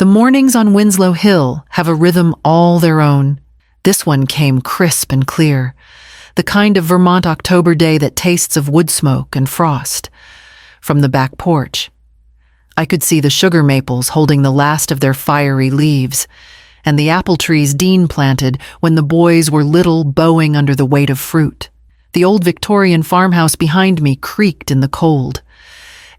The mornings on Winslow Hill have a rhythm all their own. This one came crisp and clear, the kind of Vermont October day that tastes of wood smoke and frost. From the back porch, I could see the sugar maples holding the last of their fiery leaves, and the apple trees Dean planted when the boys were little, bowing under the weight of fruit. The old Victorian farmhouse behind me creaked in the cold.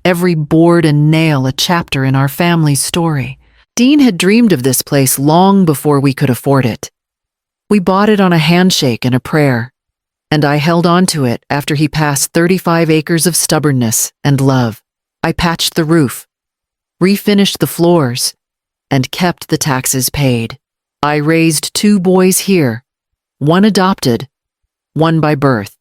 Every board and nail a chapter in our family's story. Dean had dreamed of this place long before we could afford it. We bought it on a handshake and a prayer, and I held on to it after he passed 35 acres of stubbornness and love. I patched the roof, refinished the floors, and kept the taxes paid. I raised 2 boys here, one adopted, one by birth,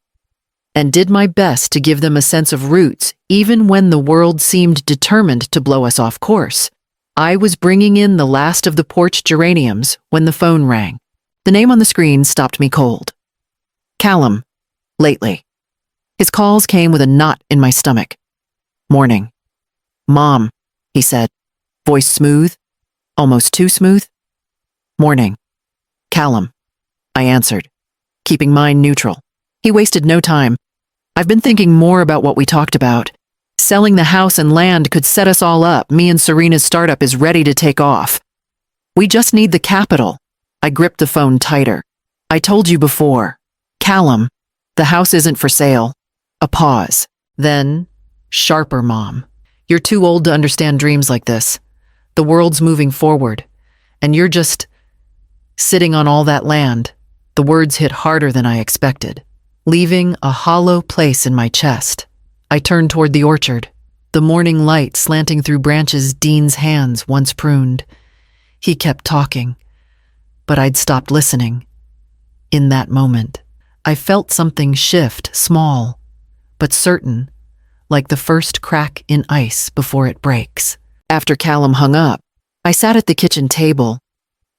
and did my best to give them a sense of roots even when the world seemed determined to blow us off course. I was bringing in the last of the porch geraniums when the phone rang. The name on the screen stopped me cold. Callum, lately. His calls came with a knot in my stomach. Morning. Mom, he said, voice smooth, almost too smooth. Morning. Callum, I answered, keeping mine neutral. He wasted no time. I've been thinking more about what we talked about. Selling the house and land could set us all up. Me and Serena's startup is ready to take off. We just need the capital. I gripped the phone tighter. I told you before. Callum, the house isn't for sale. A pause. Then, sharper, Mom. You're too old to understand dreams like this. The world's moving forward, and you're just sitting on all that land. The words hit harder than I expected, leaving a hollow place in my chest. I turned toward the orchard, the morning light slanting through branches Dean's hands once pruned. He kept talking, but I'd stopped listening. In that moment, I felt something shift, small, but certain, like the first crack in ice before it breaks. After Callum hung up, I sat at the kitchen table,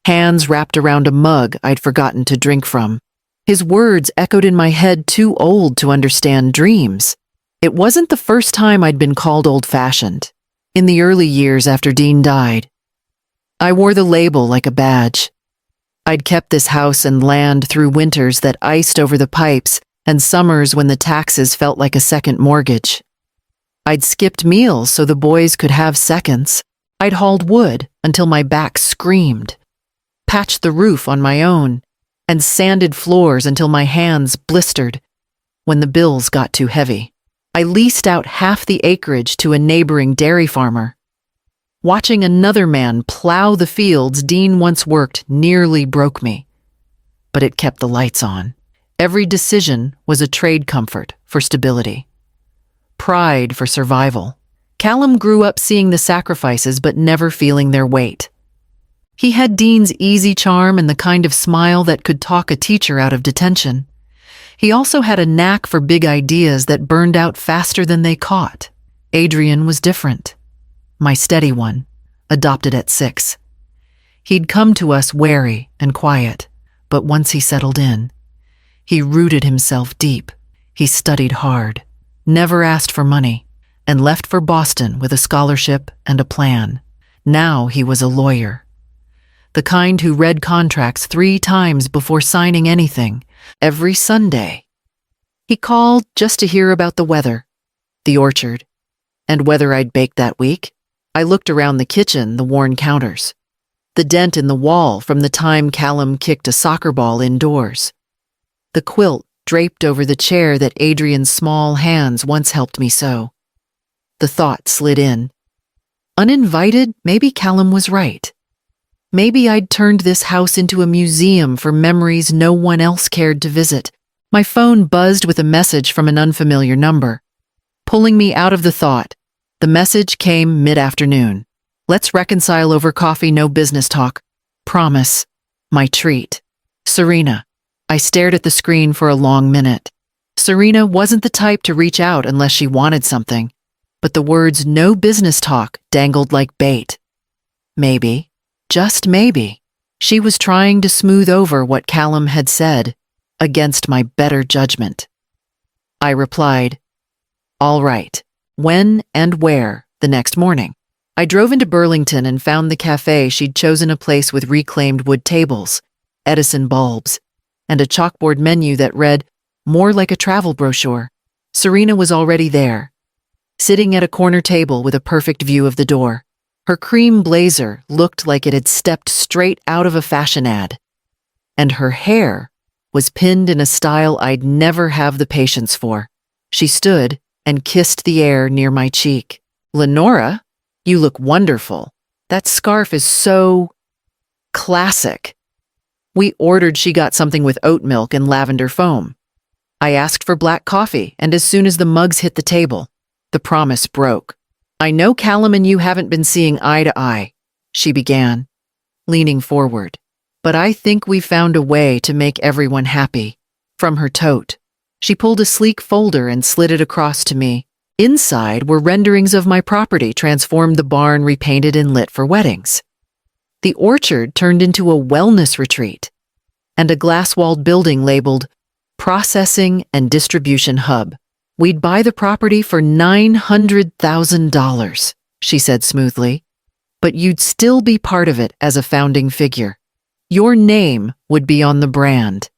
hands wrapped around a mug I'd forgotten to drink from. His words echoed in my head, too old to understand dreams. It wasn't the first time I'd been called old-fashioned. In the early years after Dean died, I wore the label like a badge. I'd kept this house and land through winters that iced over the pipes and summers when the taxes felt like a second mortgage. I'd skipped meals so the boys could have seconds. I'd hauled wood until my back screamed, patched the roof on my own, and sanded floors until my hands blistered when the bills got too heavy. I leased out half the acreage to a neighboring dairy farmer. Watching another man plow the fields Dean once worked nearly broke me, but it kept the lights on. Every decision was a trade comfort for stability, pride for survival. Callum grew up seeing the sacrifices but never feeling their weight. He had Dean's easy charm and the kind of smile that could talk a teacher out of detention. He also had a knack for big ideas that burned out faster than they caught. Adrian was different. My steady one, adopted at 6. He'd come to us wary and quiet, but once he settled in, he rooted himself deep. He studied hard, never asked for money, and left for Boston with a scholarship and a plan. Now he was a lawyer, the kind who read contracts 3 times before signing anything. Every Sunday, he called just to hear about the weather, the orchard, and whether I'd baked that week. I looked around the kitchen, the worn counters, the dent in the wall from the time Callum kicked a soccer ball indoors, the quilt draped over the chair that Adrian's small hands once helped me sew. The thought slid in. Uninvited, maybe Callum was right. Maybe I'd turned this house into a museum for memories no one else cared to visit. My phone buzzed with a message from an unfamiliar number, pulling me out of the thought. The message came mid-afternoon. Let's reconcile over coffee, no business talk. Promise. My treat. Serena. I stared at the screen for a long minute. Serena wasn't the type to reach out unless she wanted something, but the words no business talk dangled like bait. Maybe. Just maybe, she was trying to smooth over what Callum had said, against my better judgment. I replied, all right, when and where the next morning. I drove into Burlington and found the cafe. She'd chosen a place with reclaimed wood tables, Edison bulbs, and a chalkboard menu that read more like a travel brochure. Serena was already there, sitting at a corner table with a perfect view of the door. Her cream blazer looked like it had stepped straight out of a fashion ad, and her hair was pinned in a style I'd never have the patience for. She stood and kissed the air near my cheek. "Lenora, you look wonderful. That scarf is so classic." We ordered. She got something with oat milk and lavender foam. I asked for black coffee, and as soon as the mugs hit the table, the promise broke. "I know Callum and you haven't been seeing eye to eye," she began, leaning forward. "But I think we found a way to make everyone happy." From her tote, she pulled a sleek folder and slid it across to me. Inside were renderings of my property, transformed, the barn repainted and lit for weddings. The orchard turned into a wellness retreat, and a glass-walled building labeled Processing and Distribution Hub. "We'd buy the property for $900,000, she said smoothly, "but you'd still be part of it as a founding figure. Your name would be on the brand.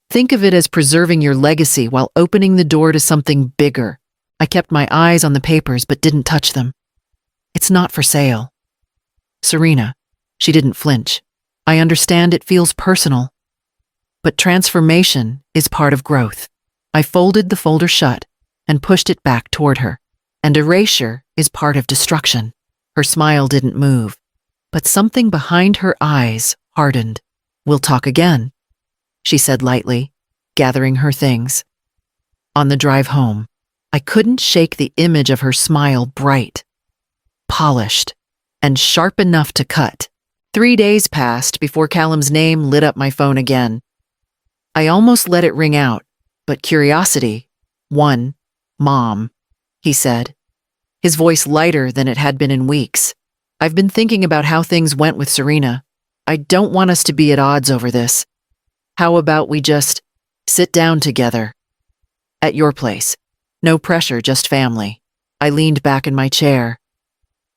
Think of it as preserving your legacy while opening the door to something bigger." I kept my eyes on the papers but didn't touch them. "It's not for sale." "Serena," she didn't flinch, "I understand it feels personal, but transformation is part of growth." I folded the folder shut and pushed it back toward her. "And erasure is part of destruction." Her smile didn't move, but something behind her eyes hardened. "We'll talk again," she said lightly, gathering her things. On the drive home, I couldn't shake the image of her smile, bright, polished, and sharp enough to cut. 3 days passed before Callum's name lit up my phone again. I almost let it ring out, but curiosity won. "Mom," he said, his voice lighter than it had been in weeks. "I've been thinking about how things went with Serena. I don't want us to be at odds over this. How about we just sit down together? At your place. No pressure, just family." I leaned back in my chair,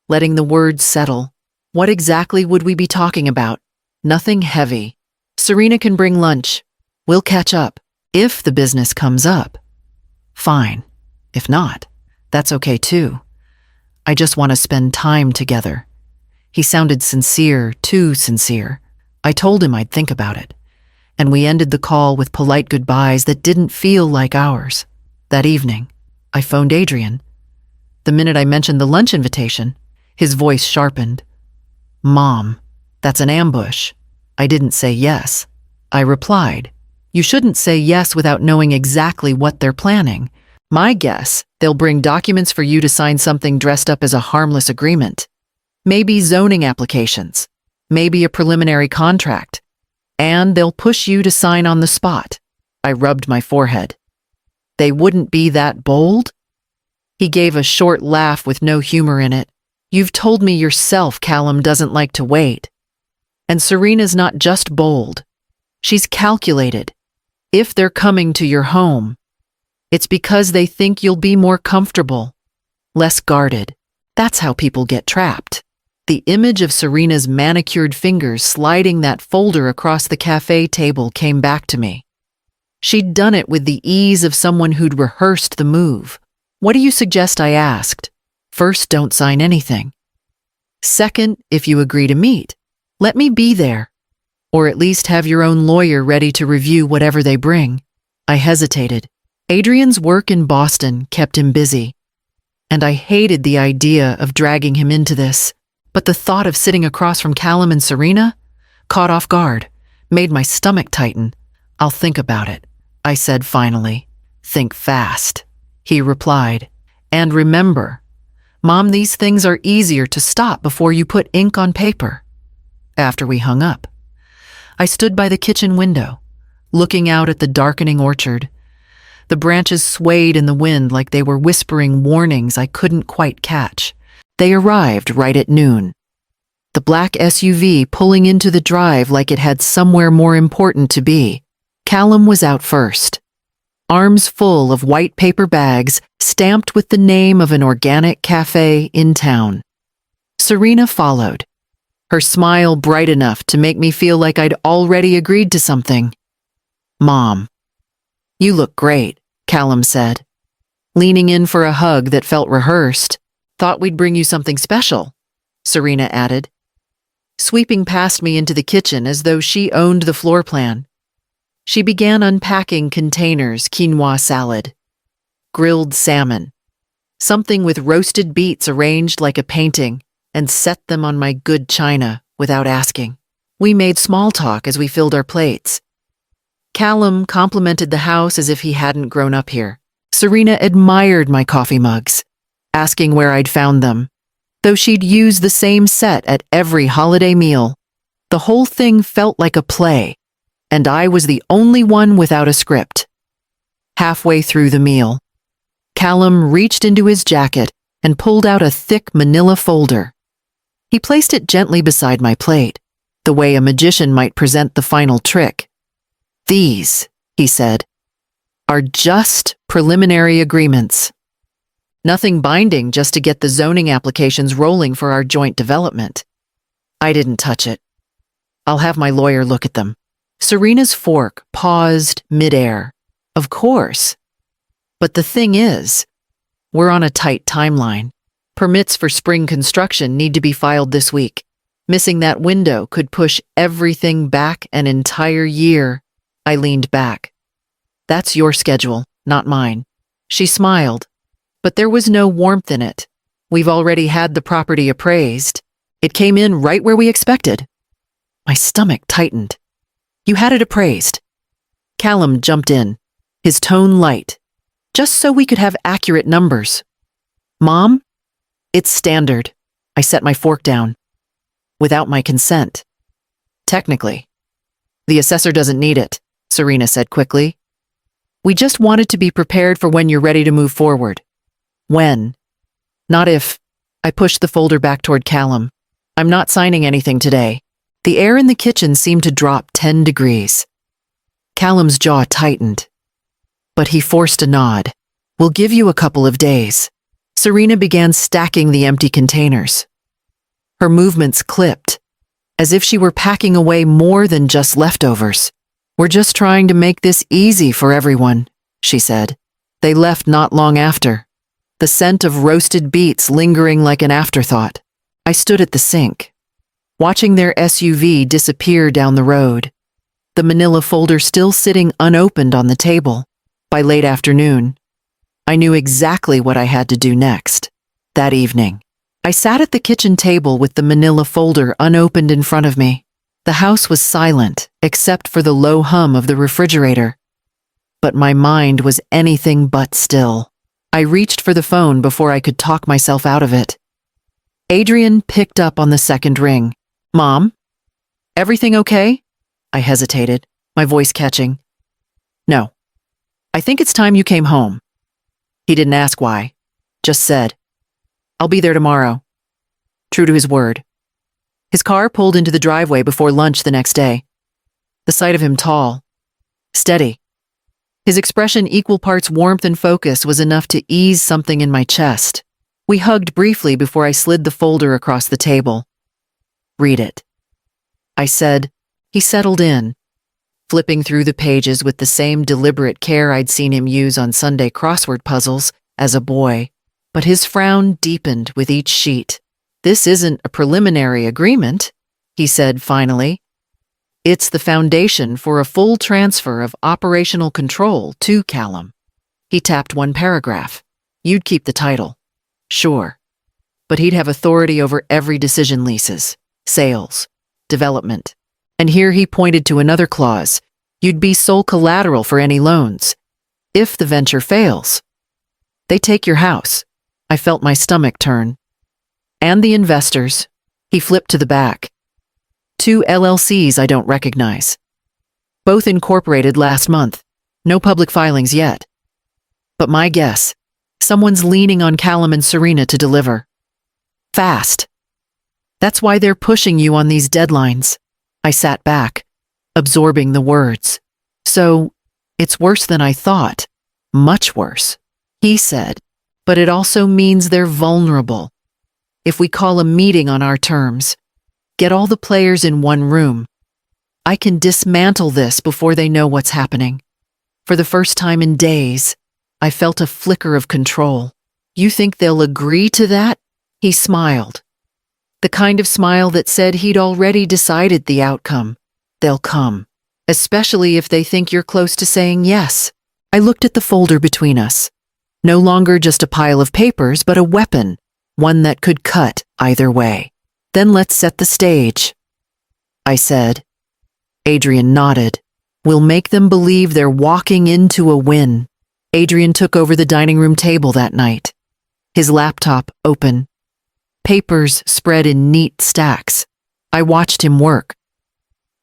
letting the words settle. What exactly would we be talking about? Nothing heavy. "Serena can bring lunch. We'll catch up. If the business comes up, fine. If not, that's okay too. I just want to spend time together." He sounded sincere, too sincere. I told him I'd think about it, and we ended the call with polite goodbyes that didn't feel like ours. That evening, I phoned Adrian. The minute I mentioned the lunch invitation, his voice sharpened. "Mom, that's an ambush." I didn't say yes. I replied, "You shouldn't say yes without knowing exactly what they're planning. My guess, they'll bring documents for you to sign, something dressed up as a harmless agreement. Maybe zoning applications. Maybe a preliminary contract. And they'll push you to sign on the spot." I rubbed my forehead. "They wouldn't be that bold?" He gave a short laugh with no humor in it. "You've told me yourself Callum doesn't like to wait. And Serena's not just bold. She's calculated. If they're coming to your home, it's because they think you'll be more comfortable, less guarded. That's how people get trapped." The image of Serena's manicured fingers sliding that folder across the cafe table came back to me. She'd done it with the ease of someone who'd rehearsed the move. "What do you suggest?" I asked. "First, don't sign anything. Second, if you agree to meet, let me be there. Or at least have your own lawyer ready to review whatever they bring." I hesitated. Adrian's work in Boston kept him busy, and I hated the idea of dragging him into this. But the thought of sitting across from Callum and Serena, caught off guard, made my stomach tighten. "I'll think about it," I said finally. "Think fast," he replied. "And remember, Mom, these things are easier to stop before you put ink on paper." After we hung up, I stood by the kitchen window, looking out at the darkening orchard. The branches swayed in the wind like they were whispering warnings I couldn't quite catch. They arrived right at noon. The black SUV pulling into the drive like it had somewhere more important to be. Callum was out first, arms full of white paper bags stamped with the name of an organic cafe in town. Serena followed, her smile bright enough to make me feel like I'd already agreed to something. "Mom, you look great," Callum said, leaning in for a hug that felt rehearsed. "Thought we'd bring you something special," Serena added, sweeping past me into the kitchen as though she owned the floor plan. She began unpacking containers: quinoa salad, grilled salmon, something with roasted beets arranged like a painting, and set them on my good china without asking. We made small talk as we filled our plates. Callum complimented the house as if he hadn't grown up here. Serena admired my coffee mugs, asking where I'd found them, though she'd use the same set at every holiday meal. The whole thing felt like a play, and I was the only one without a script. Halfway through the meal, Callum reached into his jacket and pulled out a thick manila folder. He placed it gently beside my plate, the way a magician might present the final trick. "These," he said, "are just preliminary agreements. Nothing binding, just to get the zoning applications rolling for our joint development." I didn't touch it. "I'll have my lawyer look at them." Serena's fork paused midair. "Of course. But the thing is, we're on a tight timeline. Permits for spring construction need to be filed this week. Missing that window could push everything back an entire year." I leaned back. "That's your schedule, not mine." She smiled, but there was no warmth in it. "We've already had the property appraised. It came in right where we expected." My stomach tightened. "You had it appraised?" Callum jumped in, his tone light, "just so we could have accurate numbers." "Mom, it's standard." I set my fork down. "Without my consent." "Technically. The assessor doesn't need it," Serena said quickly. "We just wanted to be prepared for when you're ready to move forward." "When? Not if." I pushed the folder back toward Callum. "I'm not signing anything today." The air in the kitchen seemed to drop 10 degrees. Callum's jaw tightened, but he forced a nod. "We'll give you a couple of days." Serena began stacking the empty containers. Her movements clipped, as if she were packing away more than just leftovers. "We're just trying to make this easy for everyone," she said. They left not long after, the scent of roasted beets lingering like an afterthought. I stood at the sink, watching their SUV disappear down the road, the manila folder still sitting unopened on the table. By late afternoon, I knew exactly what I had to do next. That evening, I sat at the kitchen table with the manila folder unopened in front of me. The house was silent, except for the low hum of the refrigerator. But my mind was anything but still. I reached for the phone before I could talk myself out of it. Adrian picked up on the second ring. "Mom? Everything okay?" I hesitated, my voice catching. "No. I think it's time you came home." He didn't ask why, just said, "I'll be there tomorrow." True to his word. His car pulled into the driveway before lunch the next day. The sight of him tall, steady, his expression equal parts warmth and focus was enough to ease something in my chest. We hugged briefly before I slid the folder across the table. "Read it," I said. He settled in, flipping through the pages with the same deliberate care I'd seen him use on Sunday crossword puzzles as a boy, but his frown deepened with each sheet. "This isn't a preliminary agreement," he said finally. "It's the foundation for a full transfer of operational control to Callum." He tapped one paragraph. "You'd keep the title." "Sure. But he'd have authority over every decision: leases, sales, development." And here he pointed to another clause. "You'd be sole collateral for any loans. If the venture fails, they take your house." I felt my stomach turn. "And the investors." He flipped to the back. "2 LLCs I don't recognize. Both incorporated last month. No public filings yet. But my guess, someone's leaning on Callum and Serena to deliver. Fast. That's why they're pushing you on these deadlines." I sat back, absorbing the words. "So, it's worse than I thought. Much worse," he said. "But it also means they're vulnerable. if we call a meeting on our terms, get all the players in one room, I can dismantle this before they know what's happening. For the first time in days, I felt a flicker of control. You think they'll agree to that? He smiled. The kind of smile that said he'd already decided the outcome. They'll come, especially if they think you're close to saying yes. I looked at the folder between us. No longer just a pile of papers, but a weapon, one that could cut either way. Then let's set the stage, I said. Adrian nodded. We'll make them believe they're walking into a win. Adrian took over the dining room table that night. His laptop open. Papers spread in neat stacks. I watched him work.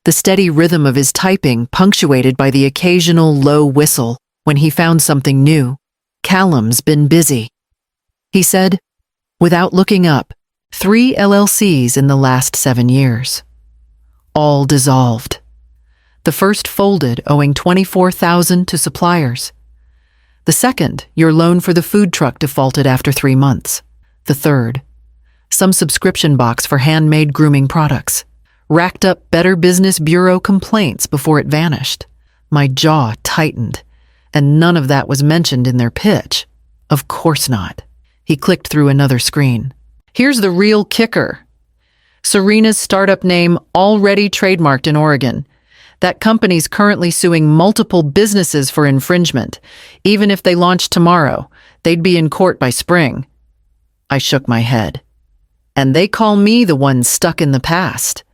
The steady rhythm of his typing punctuated by the occasional low whistle when he found something new. Callum's been busy, he said, without looking up. 3 LLCs in the last 7 years. All dissolved. The first folded, owing $24,000 to suppliers. The second, your loan for the food truck, defaulted after 3 months. The third, some subscription box for handmade grooming products, racked up Better Business Bureau complaints before it vanished. My jaw tightened, and none of that was mentioned in their pitch. Of course not. He clicked through another screen. Here's the real kicker. Serena's startup name already trademarked in Oregon. That company's currently suing multiple businesses for infringement. Even if they launched tomorrow, they'd be in court by spring. I shook my head. And they call me the one stuck in the past.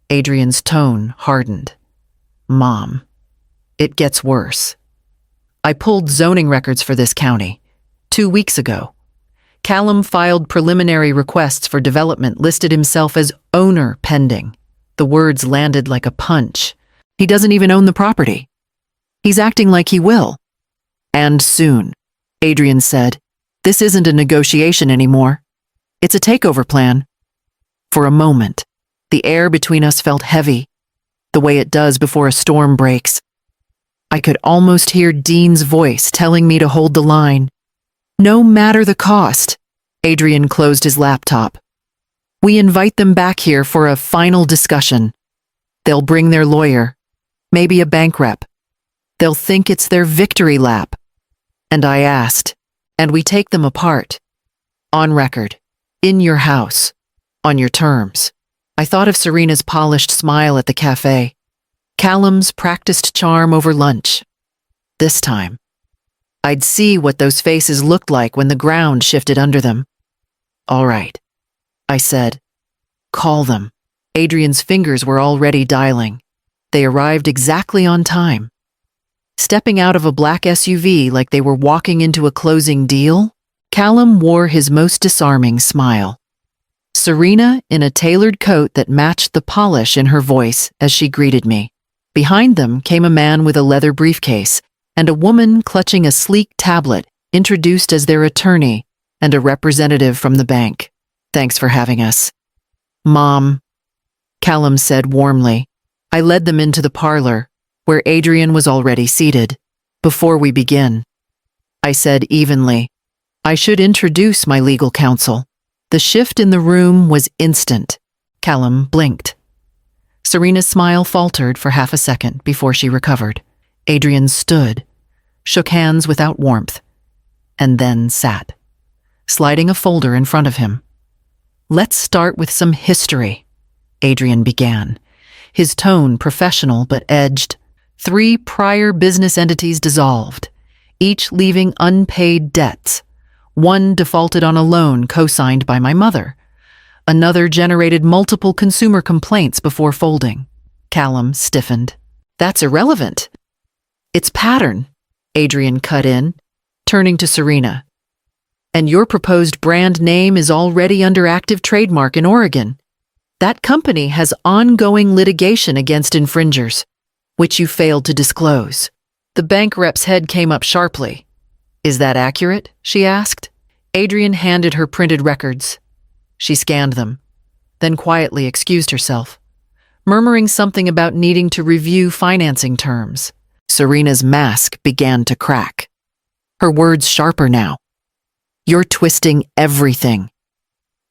Adrian's tone hardened. Mom, it gets worse. I pulled zoning records for this county 2 weeks ago. Callum filed preliminary requests for development, listed himself as owner pending. The words landed like a punch. He doesn't even own the property. He's acting like he will. And soon, Adrian said. This isn't a negotiation anymore. It's a takeover plan. For a moment, the air between us felt heavy, the way it does before a storm breaks. I could almost hear Dean's voice telling me to hold the line. No matter the cost. Adrian closed his laptop. We invite them back here for a final discussion. They'll bring their lawyer, maybe a bank rep. They'll think it's their victory lap. And I asked, and we take them apart. On record. In your house. On your terms. I thought of Serena's polished smile at the cafe. Callum's practiced charm over lunch. This time, I'd see what those faces looked like when the ground shifted under them. All right, I said. Call them. Adrian's fingers were already dialing. They arrived exactly on time. Stepping out of a black SUV like they were walking into a closing deal, Callum wore his most disarming smile. Serena in a tailored coat that matched the polish in her voice as she greeted me. Behind them came a man with a leather briefcase and a woman clutching a sleek tablet, introduced as their attorney and a representative from the bank. Thanks for having us. Mom, Callum said warmly. I led them into the parlor, where Adrian was already seated. Before we begin, I said evenly, I should introduce my legal counsel. The shift in the room was instant. Callum blinked. Serena's smile faltered for half a second before she recovered. Adrian stood, shook hands without warmth, and then sat, sliding a folder in front of him. Let's start with some history, Adrian began, his tone professional but edged. 3 prior business entities dissolved, each leaving unpaid debts. One defaulted on a loan co-signed by my mother. Another generated multiple consumer complaints before folding. Callum stiffened. That's irrelevant. It's pattern, Adrian cut in, turning to Serena. And your proposed brand name is already under active trademark in Oregon. That company has ongoing litigation against infringers, which you failed to disclose. The bank rep's head came up sharply. Is that accurate? She asked. Adrian handed her printed records. She scanned them, then quietly excused herself, murmuring something about needing to review financing terms. Serena's mask began to crack. Her words sharper now. You're twisting everything.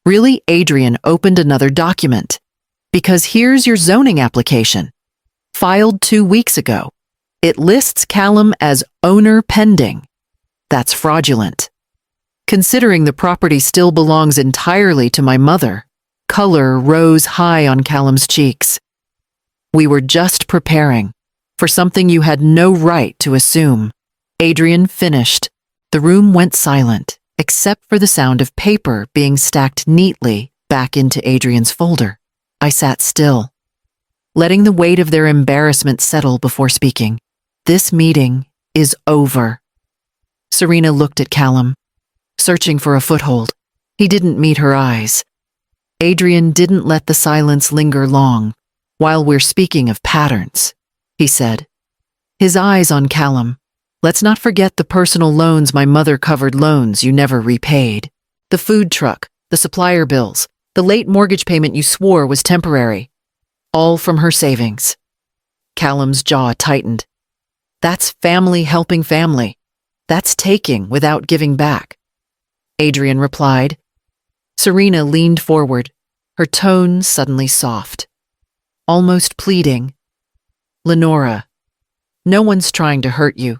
Really, Adrian opened another document. Because here's your zoning application. Filed 2 weeks ago. It lists Callum as owner pending. That's fraudulent. Considering the property still belongs entirely to my mother, color rose high on Callum's cheeks. We were just preparing for something you had no right to assume. Adrian finished. The room went silent, except for the sound of paper being stacked neatly back into Adrian's folder. I sat still, letting the weight of their embarrassment settle before speaking. This meeting is over. Serena looked at Callum, searching for a foothold. He didn't meet her eyes. Adrian didn't let the silence linger long. While we're speaking of patterns, he said, his eyes on Callum. Let's not forget the personal loans my mother covered, loans you never repaid. The food truck, the supplier bills, the late mortgage payment you swore was temporary. All from her savings. Callum's jaw tightened. That's family helping family. That's taking without giving back. Adrian replied. Serena leaned forward, her tone suddenly soft, almost pleading. Lenora, no one's trying to hurt you.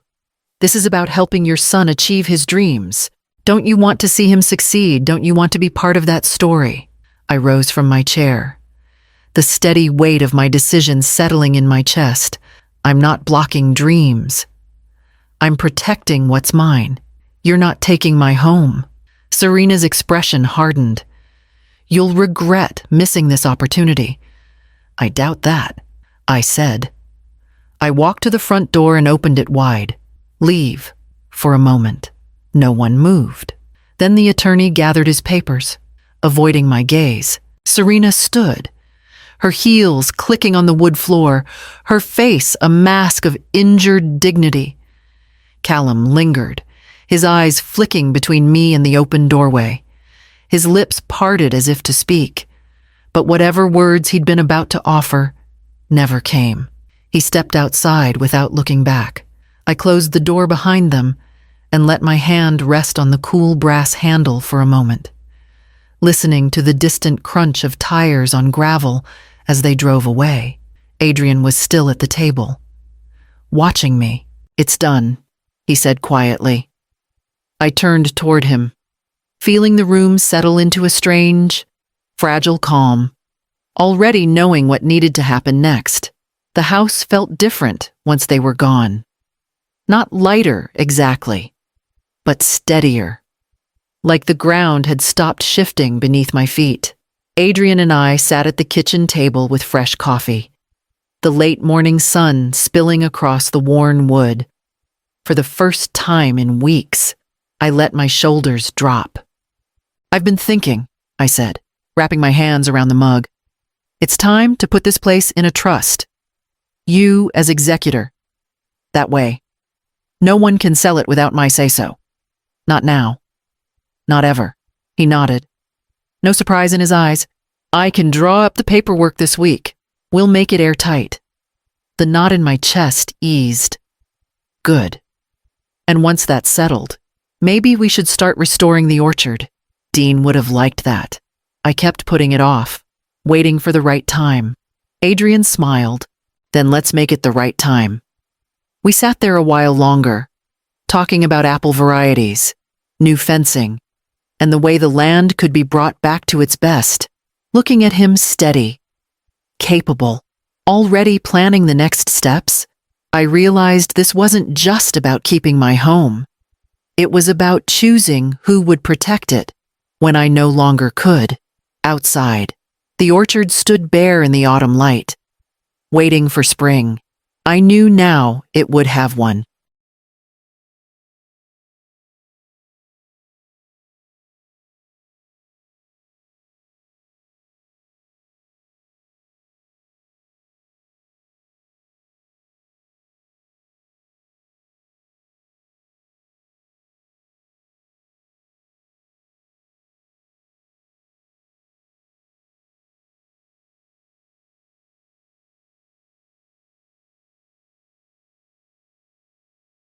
This is about helping your son achieve his dreams. Don't you want to see him succeed? Don't you want to be part of that story? I rose from my chair, the steady weight of my decision settling in my chest. I'm not blocking dreams. I'm protecting what's mine. You're not taking my home. Serena's expression hardened. You'll regret missing this opportunity. I doubt that, I said. I walked to the front door and opened it wide. Leave, for a moment. No one moved. Then the attorney gathered his papers. Avoiding my gaze, Serena stood, her heels clicking on the wood floor, her face a mask of injured dignity. Callum lingered, his eyes flicking between me and the open doorway. His lips parted as if to speak, but whatever words he'd been about to offer never came. He stepped outside without looking back. I closed the door behind them and let my hand rest on the cool brass handle for a moment, listening to the distant crunch of tires on gravel as they drove away. Adrian was still at the table, watching me. It's done, he said quietly. I turned toward him, feeling the room settle into a strange, fragile calm, already knowing what needed to happen next. The house felt different once they were gone. Not lighter, exactly, but steadier. Like the ground had stopped shifting beneath my feet. Adrian and I sat at the kitchen table with fresh coffee, the late morning sun spilling across the worn wood. For the first time in weeks, I let my shoulders drop. I've been thinking, I said, wrapping my hands around the mug. It's time to put this place in a trust. You as executor. That way, no one can sell it without my say-so. Not now. Not ever. He nodded. No surprise in his eyes. I can draw up the paperwork this week. We'll make it airtight. The knot in my chest eased. Good. And once that's settled, maybe we should start restoring the orchard. Dean would have liked that. I kept putting it off, waiting for the right time. Adrian smiled. Then let's make it the right time. We sat there a while longer, talking about apple varieties, new fencing, and the way the land could be brought back to its best. Looking at him steady, capable, already planning the next steps, I realized this wasn't just about keeping my home. It was about choosing who would protect it when I no longer could. Outside, the orchard stood bare in the autumn light, waiting for spring. I knew now it would have one.